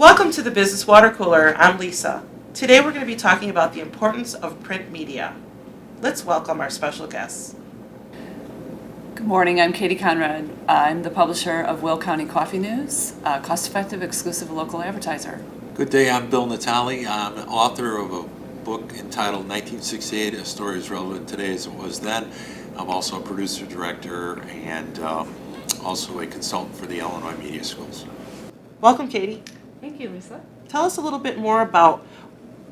Welcome to the Business Water Cooler. I'm Lisa. Today we're going to be talking about the importance of print media. Let's welcome our special guests. Good morning, I'm Katie Conrad. I'm the publisher of Will County Coffee News, a cost-effective, exclusive local advertiser. Good day, I'm Bill Natale. I'm an author of a book entitled 1968, A Story as Relevant Today as It Was Then. I'm also a producer, director, and also a consultant for the Illinois Media Schools. Welcome, Katie. Thank you, Lisa. Tell us a little bit more about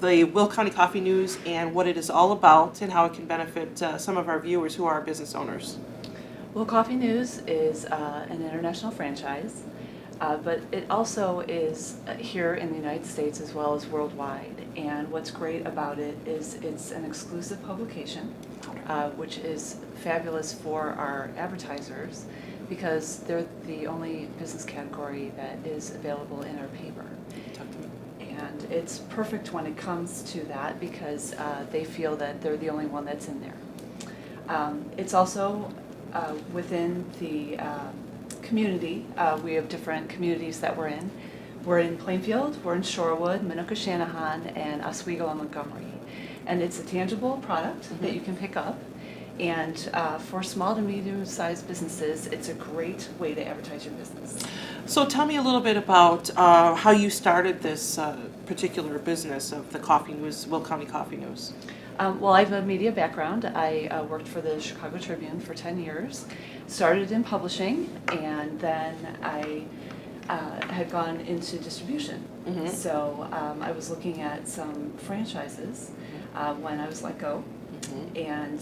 the Will County Coffee News and what it is all about and how it can benefit some of our viewers who are business owners. Will Coffee News is an international franchise, but it also is here in the United States as well as worldwide. And what's great about it is it's an exclusive publication, which is fabulous for our advertisers because they're the only business category that is available in our paper. Talk to me. And it's perfect when it comes to that because they feel that they're the only one that's in there. It's also within the community. We have different communities that we're in. We're in Plainfield, we're in Shorewood, Minooka-Shanahan, and Oswego and Montgomery. And it's a tangible product that you can pick up. And for small to medium-sized businesses, it's a great way to advertise your business. So tell me a little bit about how you started this particular business of the Coffee News, Will County Coffee News. Well, I have a media background. I worked for the Chicago Tribune for 10 years, started in publishing, and then I had gone into distribution. Mm-hmm. So I was looking at some franchises when I was let go. And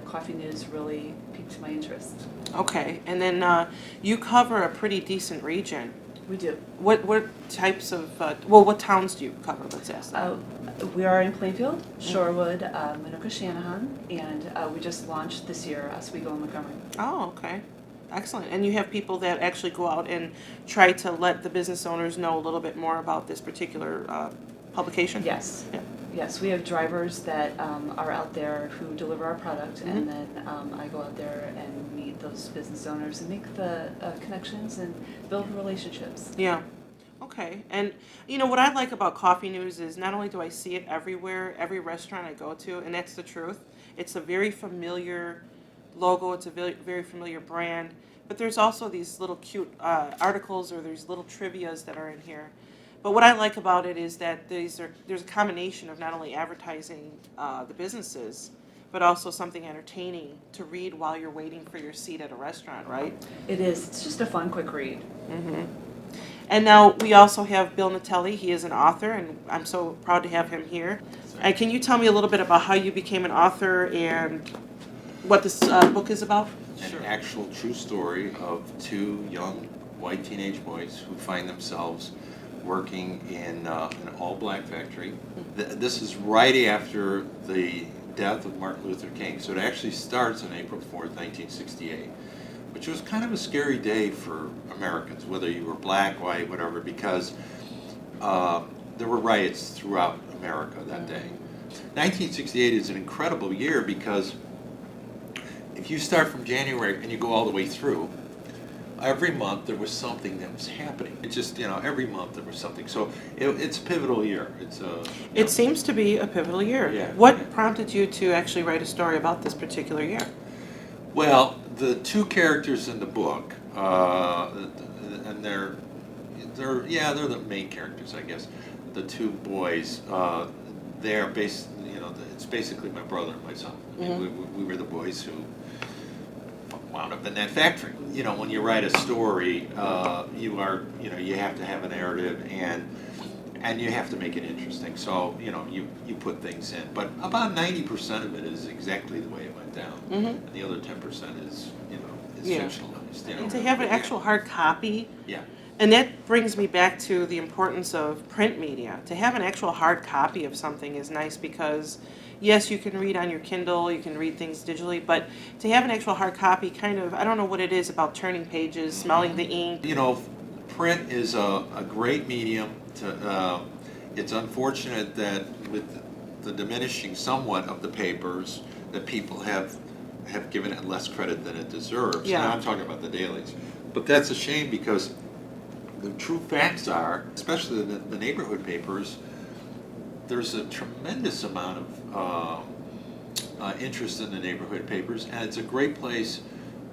Coffee News really piqued my interest. Okay, and then you cover a pretty decent region. We do. What types of, what towns do you cover, let's ask that? We are in Plainfield, Shorewood, Minooka-Shanahan, and we just launched this year Oswego and Montgomery. Oh, okay. Excellent. And you have people that actually go out and try to let the business owners know a little bit more about this particular publication? Yes. Yeah. Yes, we have drivers that are out there who deliver our product, and then I go out there and meet those business owners and make the connections and build relationships. Yeah. Okay. And you know what I like about Coffee News is not only do I see it everywhere, every restaurant I go to, and that's the truth. It's a very familiar logo. It's a very, very familiar brand. But there's also these little cute articles or there's little trivias that are in here. But what I like about it is that there's a combination of not only advertising the businesses, but also something entertaining to read while you're waiting for your seat at a restaurant, right? It is. It's just a fun, quick read. Mm-hmm. And now we also have Bill Natale. He is an author, and I'm so proud to have him here. And can you tell me a little bit about how you became an author and what this book is about? An actual true story of two young white teenage boys who find themselves working in an all-black factory. This is right after the death of Martin Luther King, so it actually starts on April 4th, 1968, which was kind of a scary day for Americans, whether you were black, white, whatever, because there were riots throughout America that day. 1968 is an incredible year because if you start from January and you go all the way through, every month there was something that was happening. It just, every month there was something. So it's a pivotal year. It seems to be a pivotal year. Yeah. What prompted you to actually write a story about this particular year? Well, the two characters in the book, and they're the main characters, I guess. The two boys, they're it's basically my brother and myself. I mean, we were the boys who wound up in that factory. When you write a story, you have to have a narrative and you have to make it interesting. So, you put things in. But about 90% of it is exactly the way it went down. And the other 10% is fictionalized. And to have an actual hard copy. Yeah. And that brings me back to the importance of print media. To have an actual hard copy of something is nice because, yes, you can read on your Kindle, you can read things digitally, but to have an actual hard copy kind of, I don't know what it is about turning pages, smelling the ink. Print is a great medium. It's unfortunate that with the diminishing somewhat of the papers, that people have given it less credit than it deserves. Yeah. Now I'm talking about the dailies. But that's a shame because the true facts are, especially the neighborhood papers, there's a tremendous amount of interest in the neighborhood papers, and it's a great place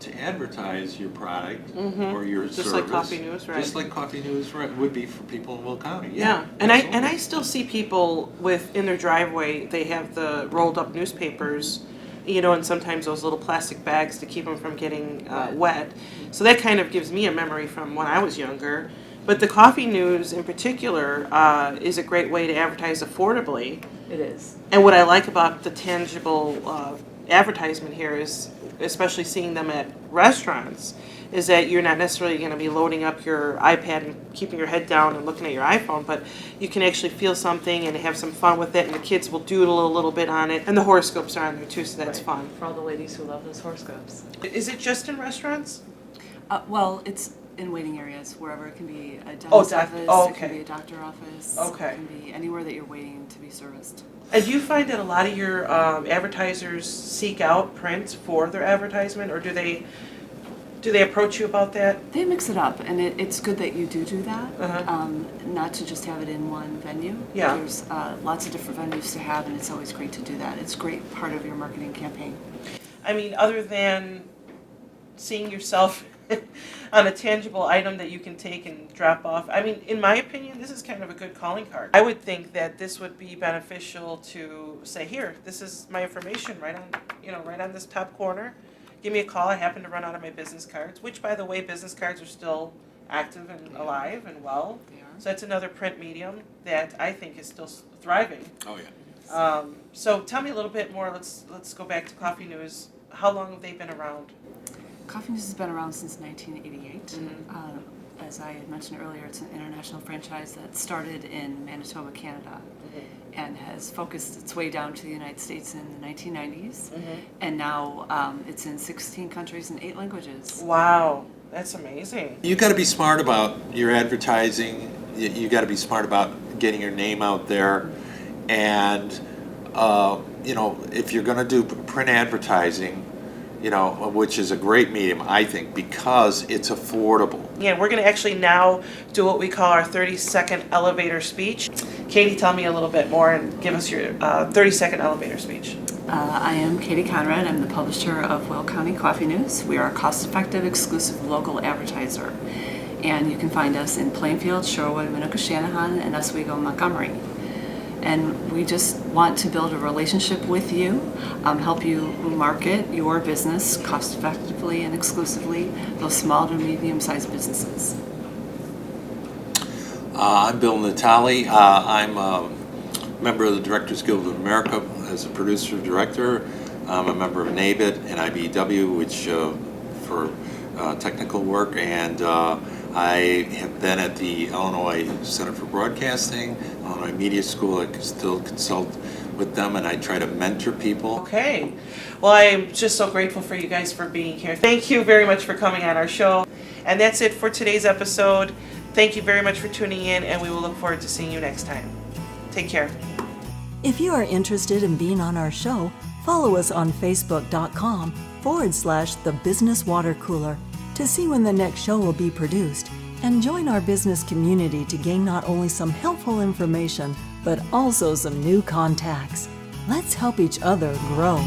to advertise your product or your Just service. like Coffee News, right? Just like Coffee News, right, would be for people in Will County. Yeah, and I absolutely. still see people with, in their driveway, they have the rolled up newspapers, you know, and sometimes those little plastic bags to keep them from getting wet. So that kind of gives me a memory from when I was younger. But the Coffee News in particular is a great way to advertise affordably. It is. And what I like about the tangible advertisement here is, especially seeing them at restaurants, is that you're not necessarily going to be loading up your iPad and keeping your head down and looking at your iPhone, but you can actually feel something and have some fun with it, and the kids will doodle a little bit on it, and the horoscopes are on there too, so that's Right. fun. For all the ladies who love those horoscopes. Is it just in restaurants? Well, it's in waiting areas, wherever. It can be a Oh, dentist doc- office, oh, it can okay. be a doctor office. Okay. It can be anywhere that you're waiting to be serviced. And do you find that a lot of your advertisers seek out print for their advertisement, or do they approach you about that? They mix it up, and it's good that you do that. Uh-huh. Not to just have it in one venue. Yeah. There's lots of different venues to have, and it's always great to do that. It's a great part of your marketing campaign. I mean, other than seeing yourself on a tangible item that you can take and drop off, I mean, in my opinion, this is kind of a good calling card. I would think that this would be beneficial to say, here, this is my information right on this top corner. Give me a call. I happen to run out of my business cards, which, by the way, business cards are still active and alive and well. They are. So that's another print medium that I think is still thriving. Oh, yeah. So tell me a little bit more. Let's go back to Coffee News. How long have they been around? Coffee News has been around since 1988. Mhm. As I had mentioned earlier, it's an international franchise that started in Manitoba, Canada, and has focused its way down to the United States in the 1990s. And now it's in 16 countries and 8 languages. Wow, that's amazing. You got to be smart about your advertising. You got to be smart about getting your name out there, and you know, if you're going to do print advertising, you know, which is a great medium, I think, because it's affordable. Yeah, we're going to actually now do what we call our 30-second elevator speech. Katie, tell me a little bit more and give us your 30-second elevator speech. I am Katie Conrad. I'm the publisher of Will County Coffee News. We are a cost-effective, exclusive local advertiser. And you can find us in Plainfield, Sherwood, Minooka-Shanahan, and Oswego, Montgomery. And we just want to build a relationship with you, help you market your business cost-effectively and exclusively, those small to medium-sized businesses. I'm Bill Natale. I'm a member of the Directors Guild of America as a producer-director. I'm a member of NABIT and IBEW, which for technical work, and I have been at the Illinois Center for Broadcasting, Illinois Media School. I still consult with them, and I try to mentor people. Okay. Well, I'm just so grateful for you guys for being here. Thank you very much for coming on our show. And that's it for today's episode. Thank you very much for tuning in, and we will look forward to seeing you next time. Take care. If you are interested in being on our show, follow us on Facebook.com/The Business Water Cooler to see when the next show will be produced, and join our business community to gain not only some helpful information, but also some new contacts. Let's help each other grow.